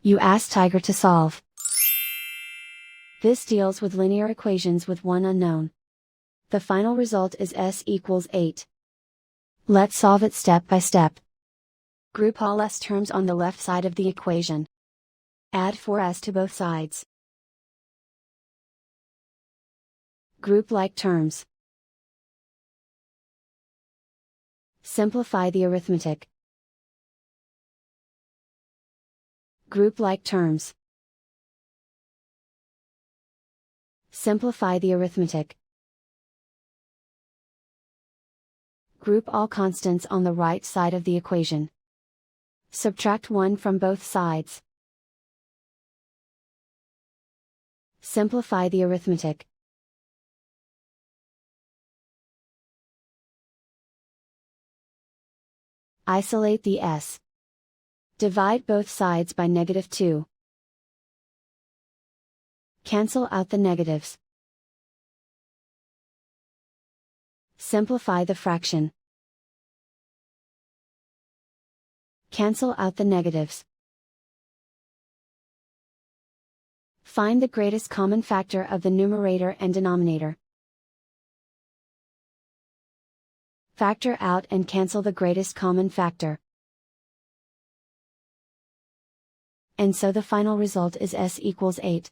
You ask Tiger to solve. This deals with linear equations with one unknown. The final result is s equals 8. Let's solve it step by step. Group all s terms on the left side of the equation. Add 4s to both sides. Group like terms. Simplify the arithmetic. Group like terms. Simplify the arithmetic. Group all constants on the right side of the equation. Subtract 1 from both sides. Simplify the arithmetic. Isolate the s. Divide both sides by -2. Cancel out the negatives. Simplify the fraction. Cancel out the negatives. Find the greatest common factor of the numerator and denominator. Factor out and cancel the greatest common factor. And so the final result is s equals 8.